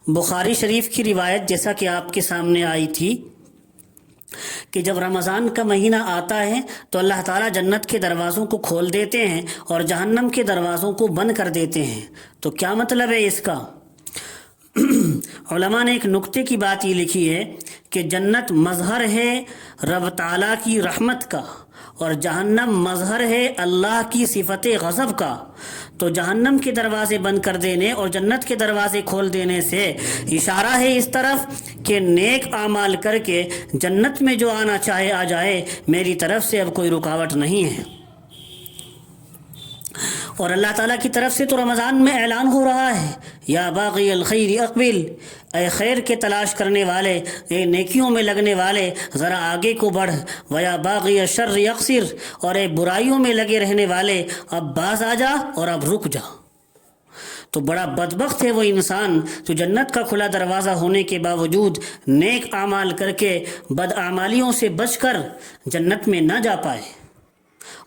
بخاری شریف کی روایت جیسا کہ آپ کے سامنے آئی تھی کہ جب رمضان کا مہینہ آتا ہے تو اللہ تعالیٰ جنت کے دروازوں کو کھول دیتے ہیں اور جہنم کے دروازوں کو بند کر دیتے ہیں۔ تو کیا مطلب ہے اس کا؟ علماء نے ایک نکتے کی بات یہ لکھی ہے کہ جنت مظہر ہے رب تعالیٰ کی رحمت کا اور جہنم مظہر ہے اللہ کی صفت غضب کا۔ تو جہنم کے دروازے بند کر دینے اور جنت کے دروازے کھول دینے سے اشارہ ہے اس طرف کہ نیک اعمال کر کے جنت میں جو آنا چاہے آ جائے، میری طرف سے اب کوئی رکاوٹ نہیں ہے۔ اور اللہ تعالیٰ کی طرف سے تو رمضان میں اعلان ہو رہا ہے، یا باغی الخیر اقبل، اے خیر کے تلاش کرنے والے، اے نیکیوں میں لگنے والے ذرا آگے کو بڑھ، ویا باغی الشر اقصر، اور اے برائیوں میں لگے رہنے والے اب باز آ جا اور اب رک جا۔ تو بڑا بدبخت ہے وہ انسان جو جنت کا کھلا دروازہ ہونے کے باوجود نیک اعمال کر کے بد اعمالیوں سے بچ کر جنت میں نہ جا پائے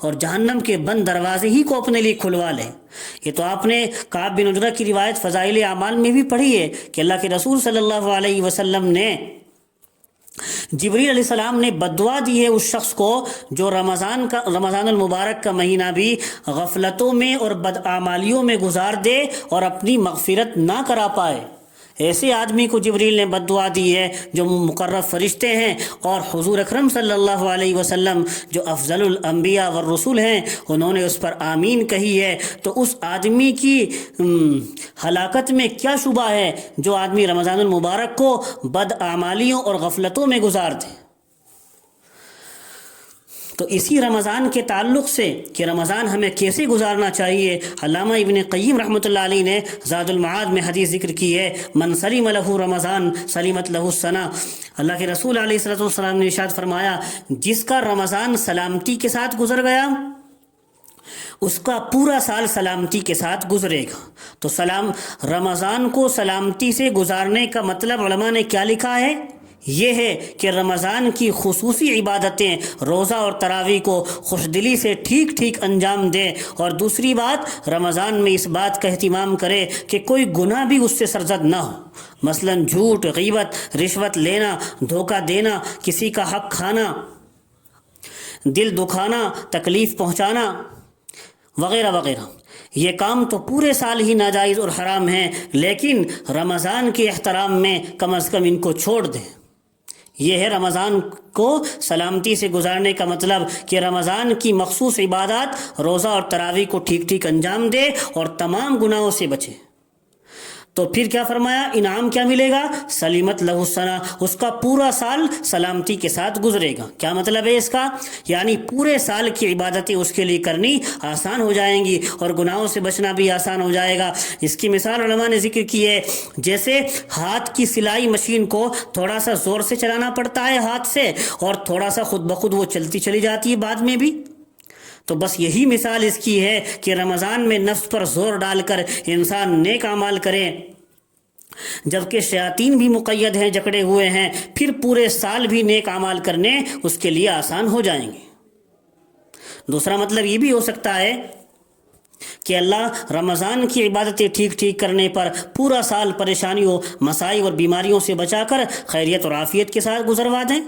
اور جہنم کے بند دروازے ہی کو اپنے لیے کھلوا لے۔ یہ تو آپ نے کعب بن عجرہ کی روایت فضائل اعمال میں بھی پڑھی ہے کہ اللہ کے رسول صلی اللہ علیہ وسلم نے جبریل علیہ السلام نے بددعا دی ہے اس شخص کو جو رمضان المبارک کا مہینہ بھی غفلتوں میں اور بدعمالیوں میں گزار دے اور اپنی مغفرت نہ کرا پائے۔ ایسے آدمی کو جبریل نے بددعا دی ہے جو مقرب فرشتے ہیں، اور حضور اکرم صلی اللہ علیہ وسلم جو افضل الانبیاء والرسول ہیں انہوں نے اس پر آمین کہی ہے۔ تو اس آدمی کی ہلاکت میں کیا شبہ ہے جو آدمی رمضان المبارک کو بد اعمالیوں اور غفلتوں میں گزار دے۔ تو اسی رمضان کے تعلق سے کہ رمضان ہمیں کیسے گزارنا چاہیے، علامہ ابن قیم رحمۃ اللہ علیہ نے زاد المعاد میں حدیث ذکر کی ہے، من سلم لہ رمضان سلمت لہ السنہ۔ اللہ کے رسول علیہ الصلوۃ والسلام نے ارشاد فرمایا، جس کا رمضان سلامتی کے ساتھ گزر گیا اس کا پورا سال سلامتی کے ساتھ گزرے گا۔ تو رمضان کو سلامتی سے گزارنے کا مطلب علماء نے کیا لکھا ہے؟ یہ ہے کہ رمضان کی خصوصی عبادتیں روزہ اور تراویح کو خوش دلی سے ٹھیک ٹھیک انجام دے، اور دوسری بات رمضان میں اس بات کا اہتمام کرے کہ کوئی گناہ بھی اس سے سرزد نہ ہو، مثلا جھوٹ، غیبت، رشوت لینا، دھوکہ دینا، کسی کا حق کھانا، دل دکھانا، تکلیف پہنچانا وغیرہ وغیرہ۔ یہ کام تو پورے سال ہی ناجائز اور حرام ہیں، لیکن رمضان کے احترام میں کم از کم ان کو چھوڑ دیں۔ یہ ہے رمضان کو سلامتی سے گزارنے کا مطلب کہ رمضان کی مخصوص عبادات روزہ اور تراویح کو ٹھیک ٹھیک انجام دے اور تمام گناہوں سے بچے۔ تو پھر کیا فرمایا؟ انعام کیا ملے گا؟ سلیمت لہ السنہ، اس کا پورا سال سلامتی کے ساتھ گزرے گا۔ کیا مطلب ہے اس کا؟ یعنی پورے سال کی عبادتیں اس کے لیے کرنی آسان ہو جائیں گی اور گناہوں سے بچنا بھی آسان ہو جائے گا۔ اس کی مثال علماء نے ذکر کی ہے، جیسے ہاتھ کی سلائی مشین کو تھوڑا سا زور سے چلانا پڑتا ہے ہاتھ سے، اور تھوڑا سا خود بخود وہ چلتی چلی جاتی ہے بعد میں بھی۔ تو بس یہی مثال اس کی ہے کہ رمضان میں نفس پر زور ڈال کر انسان نیک اعمال کرے، جبکہ شیاطین بھی مقید ہیں، جکڑے ہوئے ہیں، پھر پورے سال بھی نیک اعمال کرنے اس کے لیے آسان ہو جائیں گے۔ دوسرا مطلب یہ بھی ہو سکتا ہے کہ اللہ رمضان کی عبادتیں ٹھیک ٹھیک کرنے پر پورا سال پریشانیوں، مسائل اور بیماریوں سے بچا کر خیریت اور عافیت کے ساتھ گزروا دیں۔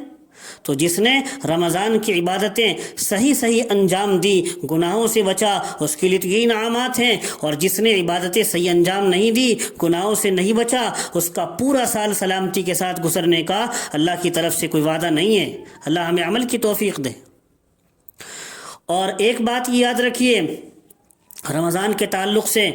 تو جس نے رمضان کی عبادتیں صحیح انجام دی، گناہوں سے بچا، اس کے لیے تو یہ انعامات ہیں، اور جس نے عبادتیں صحیح انجام نہیں دی، گناہوں سے نہیں بچا، اس کا پورا سال سلامتی کے ساتھ گزرنے کا اللہ کی طرف سے کوئی وعدہ نہیں ہے۔ اللہ ہمیں عمل کی توفیق دے۔ اور ایک بات یاد رکھیے رمضان کے تعلق سے،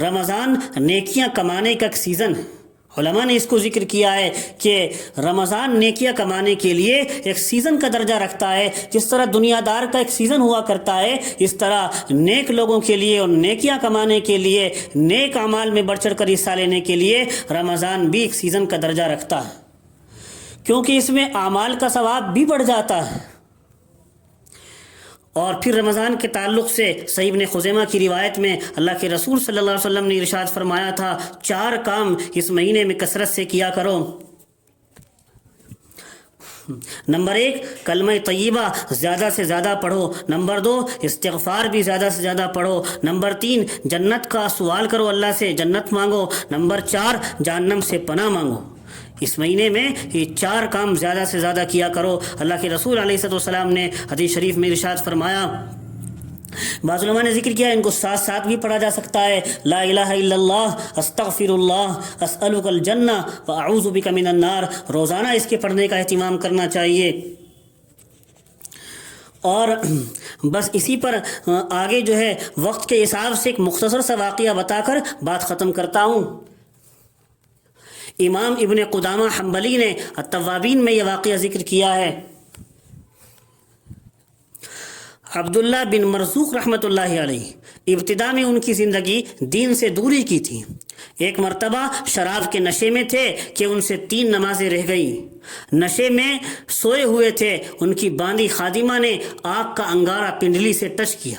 رمضان نیکیاں کمانے کا ایک سیزن ہے۔ علماء نے اس کو ذکر کیا ہے کہ رمضان نیکیاں کمانے کے لیے ایک سیزن کا درجہ رکھتا ہے۔ جس طرح دنیا دار کا ایک سیزن ہوا کرتا ہے، اس طرح نیک لوگوں کے لیے اور نیکیاں کمانے کے لیے، نیک اعمال میں بڑھ چڑھ کر حصہ لینے کے لیے رمضان بھی ایک سیزن کا درجہ رکھتا ہے، کیونکہ اس میں اعمال کا ثواب بھی بڑھ جاتا ہے۔ اور پھر رمضان کے تعلق سے صحیح ابن خزیمہ کی روایت میں اللہ کے رسول صلی اللہ علیہ وسلم نے ارشاد فرمایا تھا، 4 کام اس مہینے میں کثرت سے کیا کرو۔ نمبر 1 کلمہ طیبہ زیادہ سے زیادہ پڑھو. نمبر 2 استغفار بھی زیادہ سے زیادہ پڑھو. نمبر 3 جنت کا سوال کرو، اللہ سے جنت مانگو. نمبر 4 جہنم سے پناہ مانگو. اس مہینے میں یہ 4 کام زیادہ سے زیادہ کیا کرو. اللہ کے رسول علیہ السلام نے حدیث شریف میں ارشاد فرمایا، بعض علماء نے ذکر کیا ان کو ساتھ ساتھ بھی پڑھا جا سکتا ہے، لا الہ الا اللہ، استغفر اللہ، اسألک الجنہ واعوذ بک من النار. روزانہ اس کے پڑھنے کا اہتمام کرنا چاہیے. اور بس اسی پر آگے جو ہے وقت کے حساب سے ایک مختصر سا واقعہ بتا کر بات ختم کرتا ہوں. امام ابن قدامہ حنبلی نے التوابین میں یہ واقعہ ذکر کیا ہے. عبداللہ بن مرزوق رحمۃ اللہ علیہ ابتدا میں ان کی زندگی دین سے دوری کی تھی. ایک مرتبہ شراب کے نشے میں تھے کہ ان سے 3 نمازیں رہ گئیں. نشے میں سوئے ہوئے تھے. ان کی باندی خادمہ نے آگ کا انگارہ پنڈلی سے ٹچ کیا.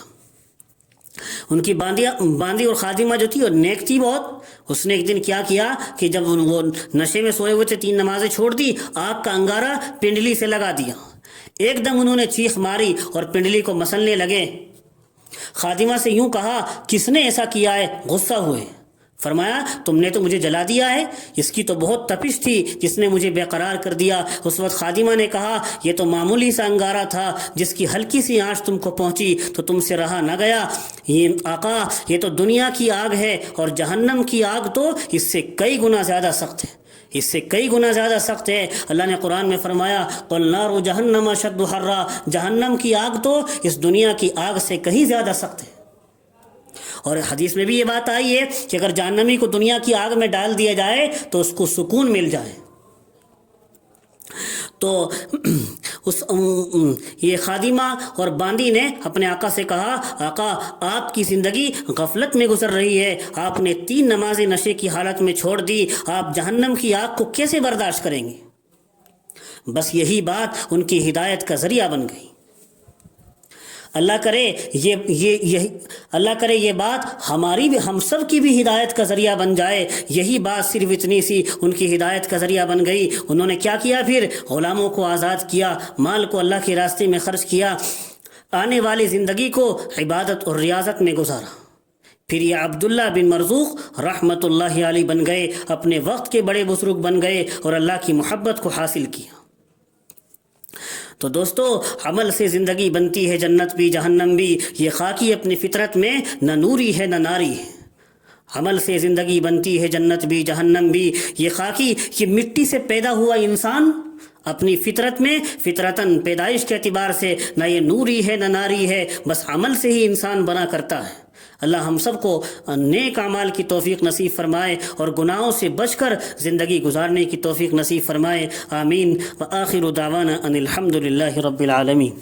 ان کی باندی اور خادمہ جو تھی اور نیک تھی بہت. اس نے ایک دن کیا کیا کہ جب وہ نشے میں سوئے ہوئے تھے 3 نمازیں چھوڑ دی، آگ کا انگارہ پنڈلی سے لگا دیا. ایک دم انہوں نے چیخ ماری اور پنڈلی کو مسلنے لگے. خادمہ سے یوں کہا، کس نے ایسا کیا ہے؟ غصہ ہوئے. فرمایا، تم نے تو مجھے جلا دیا ہے. اس کی تو بہت تپش تھی جس نے مجھے بے قرار کر دیا. اس وقت خادمہ نے کہا، یہ تو معمولی سا انگارہ تھا جس کی ہلکی سی آنچ تم کو پہنچی تو تم سے رہا نہ گیا. یہ آقا، یہ تو دنیا کی آگ ہے اور جہنم کی آگ تو اس سے کئی گنا زیادہ سخت ہے. اس سے کئی گنا زیادہ سخت ہے. اللہ نے قرآن میں فرمایا، قُلْ نَارُ جَهَنَّمَ أَشَدُّ حَرًّا، جہنم کی آگ تو اس دنیا کی آگ سے کہیں زیادہ سخت ہے. اور حدیث میں بھی یہ بات آئی ہے کہ اگر جہنمی کو دنیا کی آگ میں ڈال دیا جائے تو اس کو سکون مل جائے. تو یہ خادمہ اور باندی نے اپنے آقا سے کہا، آقا آپ کی زندگی غفلت میں گزر رہی ہے. آپ نے 3 نمازیں نشے کی حالت میں چھوڑ دی. آپ جہنم کی آگ کو کیسے برداشت کریں گے؟ بس یہی بات ان کی ہدایت کا ذریعہ بن گئی. اللہ کرے یہ بات ہماری بھی، ہم سب کی بھی ہدایت کا ذریعہ بن جائے. یہی بات صرف اتنی سی ان کی ہدایت کا ذریعہ بن گئی. انہوں نے کیا کیا؟ پھر غلاموں کو آزاد کیا، مال کو اللہ کے راستے میں خرچ کیا، آنے والی زندگی کو عبادت اور ریاضت میں گزارا. پھر یہ عبداللہ بن مرزوق رحمۃ اللہ علیہ بن گئے، اپنے وقت کے بڑے بزرگ بن گئے اور اللہ کی محبت کو حاصل کیا. تو دوستو، عمل سے زندگی بنتی ہے جنت بھی جہنم بھی. یہ خاکی اپنی فطرت میں نہ نوری ہے نہ ناری ہے. عمل سے زندگی بنتی ہے جنت بھی جہنم بھی. یہ خاکی، یہ مٹی سے پیدا ہوا انسان اپنی فطرت میں فطرتاً پیدائش کے اعتبار سے نہ یہ نوری ہے نہ ناری ہے، بس عمل سے ہی انسان بنا کرتا ہے. اللہ ہم سب کو نیک اعمال کی توفیق نصیب فرمائے اور گناہوں سے بچ کر زندگی گزارنے کی توفیق نصیب فرمائے. آمین. وآخر دعوانا ان الحمد للہ رب العالمین.